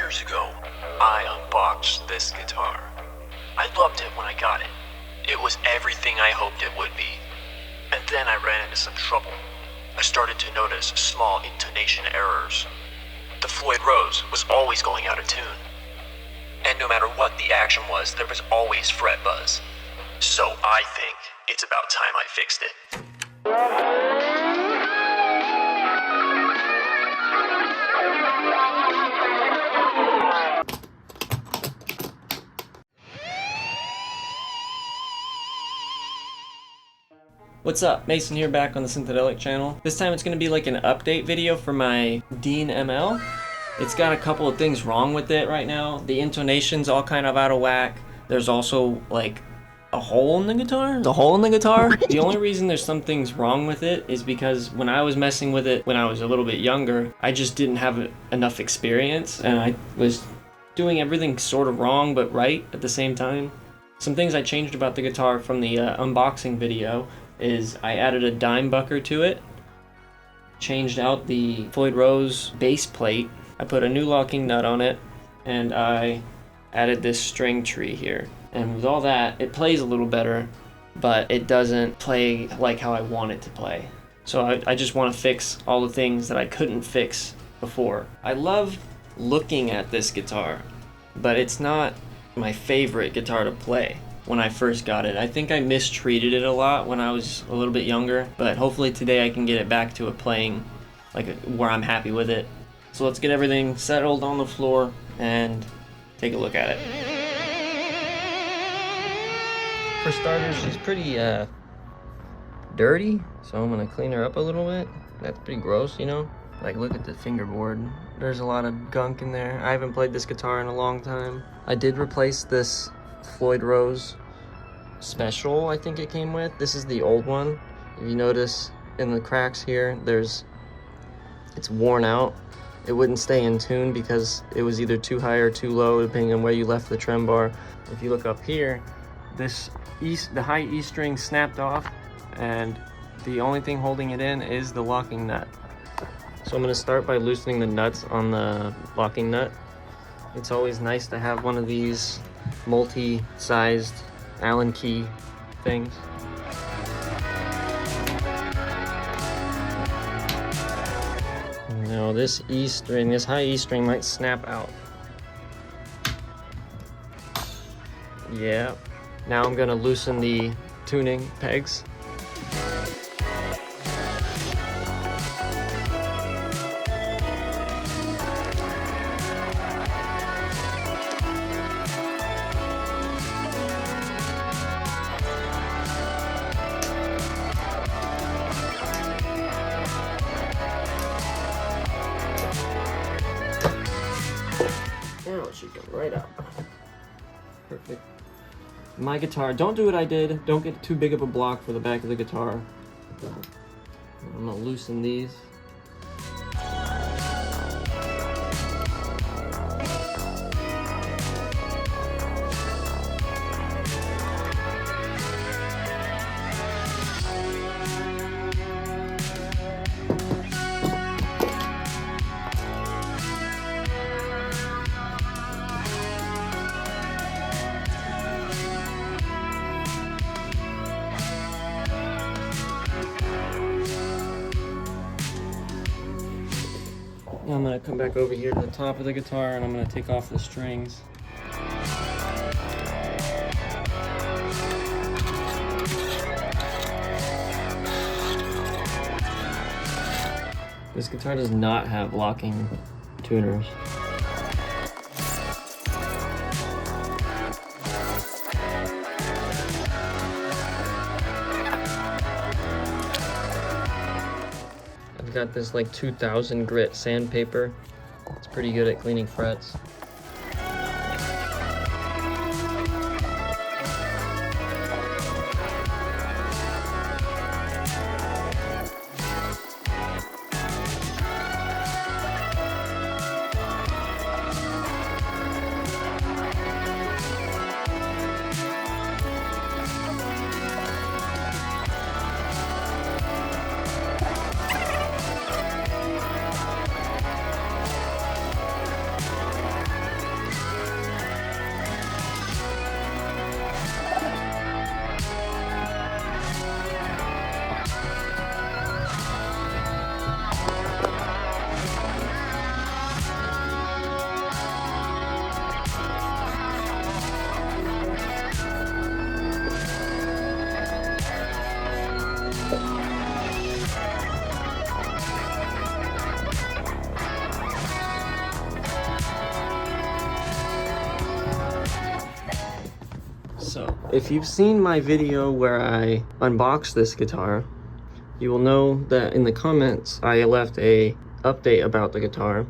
years ago, I unboxed this guitar. I loved it when I got it. It was everything I hoped it would be. And then I ran into some trouble. I started to notice small intonation errors. The Floyd Rose was always going out of tune. And no matter what the action was, there was always fret buzz. So I think it's about time I fixed it. What's up? Mason here, back on the Synthedelic channel. This time it's going to be like an update video for my Dean ML. It's got a couple of things wrong with it right now. The intonation's all kind of out of whack. There's also like a hole in the guitar. The only reason there's some things wrong with it is because when I was messing with it when I was a little bit younger, I just didn't have enough experience and I was doing everything sort of wrong but right at the same time. Some things I changed about the guitar from the unboxing video is I added a Dimebag to it, changed out the Floyd Rose base plate, I put a new locking nut on it, and I added this string tree here. And with all that, it plays a little better, but it doesn't play like how I want it to play. So I just want to fix all the things that I couldn't fix before. I love looking at this guitar, but it's not my favorite guitar to play. When I first got it, I think I mistreated it a lot when I was a little bit younger, but hopefully today I can get it back to a playing like where I'm happy with it. So let's get everything settled on the floor and take a look at it. For starters, she's pretty dirty, so I'm gonna clean her up a little bit. That's pretty gross, you know? Like, look at the fingerboard. There's a lot of gunk in there. I haven't played this guitar in a long time. I did replace this Floyd Rose Special, I think it came with. This is the old one. If you notice in the cracks here, it's worn out. It wouldn't stay in tune because it was either too high or too low depending on where you left the trem bar. If you look up here, the high E string snapped off and the only thing holding it in is the locking nut. So I'm going to start by loosening the nuts on the locking nut. It's always nice to have one of these multi-sized Allen key things. Now this E string, this high E string might snap out. Yeah. Now I'm gonna loosen the tuning pegs. Now it should come right up. Perfect. My guitar, don't do what I did. Don't get too big of a block for the back of the guitar. I'm gonna loosen these. Now I'm going to come back over here to the top of the guitar and I'm going to take off the strings. This guitar does not have locking tuners. I've got this like 2000 grit sandpaper. It's pretty good at cleaning frets. if you've seen my video where I unboxed this guitar, you will know that in the comments I left a update about the guitar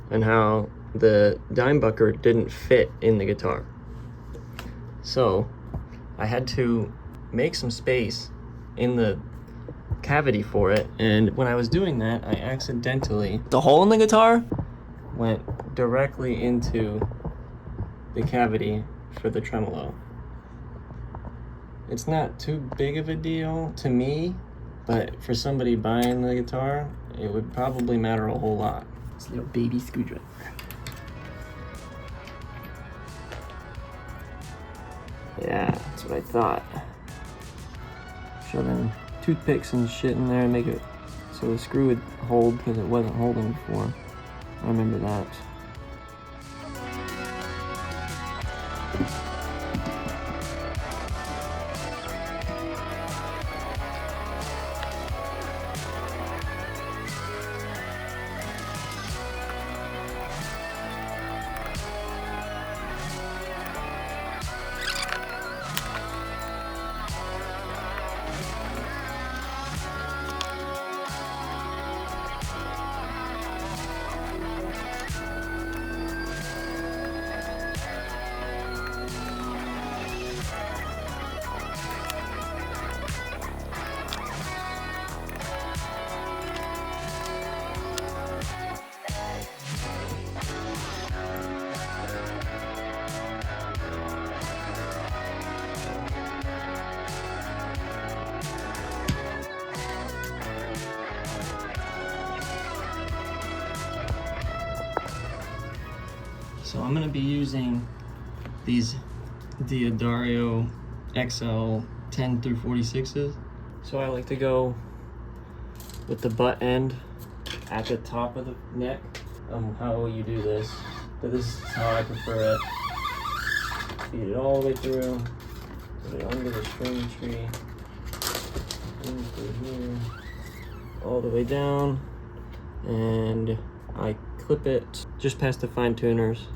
and how the Dimebag didn't fit in the guitar. So I had to make some space in the cavity for it, and when I was doing that, I accidentally, the hole in the guitar went directly into the cavity for the tremolo. It's not too big of a deal to me, but for somebody buying the guitar, it would probably matter a whole lot. This little baby screwdriver. Yeah, that's what I thought. Shoving toothpicks and shit in there and make it so the screw would hold because it wasn't holding before. I remember that. So I'm gonna be using these D'Addario XL 10 through 46s. So I like to go with the butt end at the top of the neck. How will you do this? But this is how I prefer it. Feed it all the way through, put it under the string tree, in through here, all the way down, and I clip it just past the fine tuners.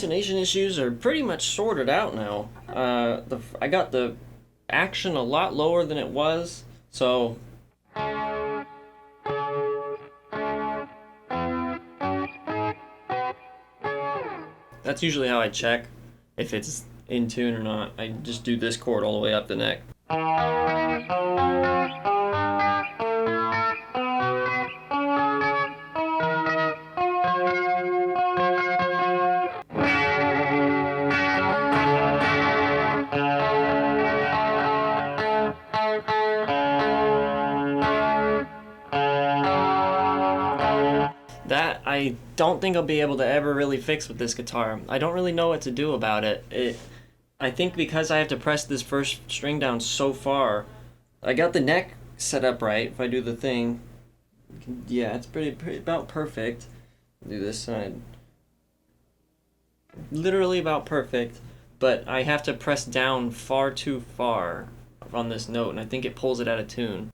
intonation issues are pretty much sorted out now. I got the action a lot lower than it was, so that's usually how I check if it's in tune or not. I just do this chord all the way up the neck. That I don't think I'll be able to ever really fix with this guitar. I don't really know what to do about it. I think because I have to press this first string down so far, I got the neck set up right. If I do the thing, yeah, it's pretty about perfect. Do this side, literally about perfect, but I have to press down far too far on this note, and I think it pulls it out of tune.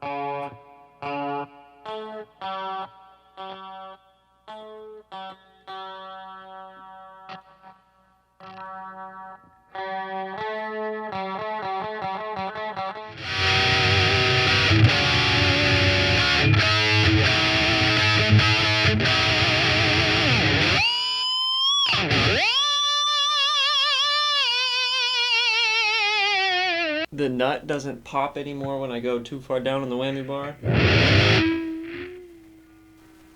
The nut doesn't pop anymore when I go too far down on the whammy bar.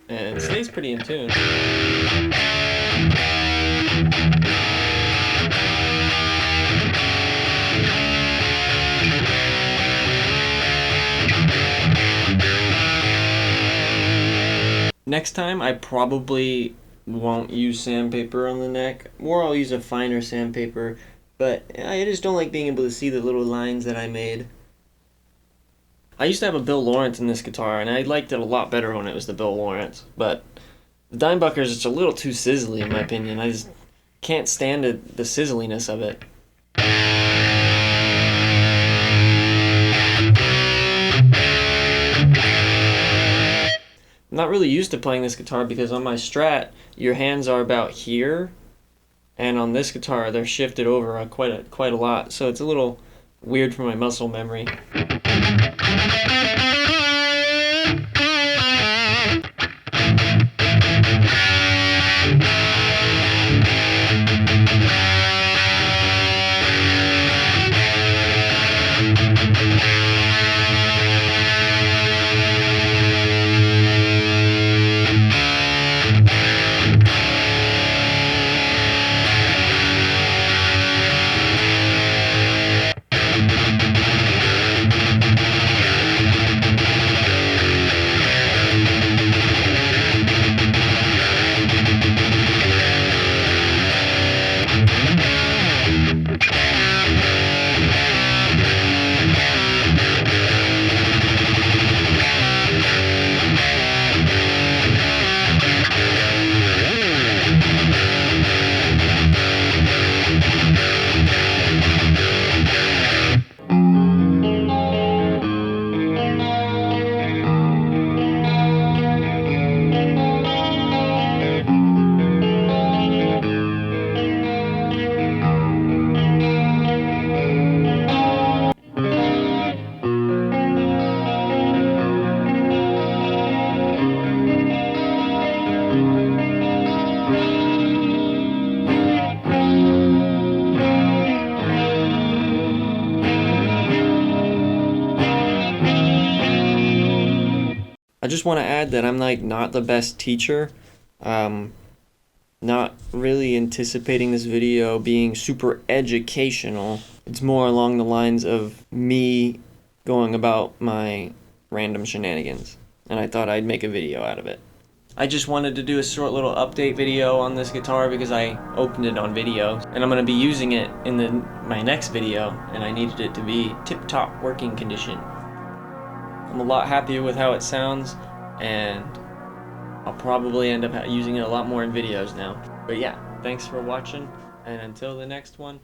And it stays pretty in tune. Next time I probably won't use sandpaper on the neck, or I'll use a finer sandpaper, but I just don't like being able to see the little lines that I made. I used to have a Bill Lawrence in this guitar, and I liked it a lot better when it was the Bill Lawrence, but the Dimebacker's just a little too sizzly in my opinion. I just can't stand the sizzliness of it. I'm not really used to playing this guitar because on my Strat, your hands are about here, and on this guitar, they're shifted over quite a lot, so it's a little weird for my muscle memory. I just want to add that I'm like not the best teacher. Not really anticipating this video being super educational. It's more along the lines of me going about my random shenanigans, and I thought I'd make a video out of it. I just wanted to do a short little update video on this guitar because I opened it on video, and I'm going to be using it in my next video, and I needed it to be tip-top working condition. I'm a lot happier with how it sounds, and I'll probably end up using it a lot more in videos now. But yeah, thanks for watching, and until the next one,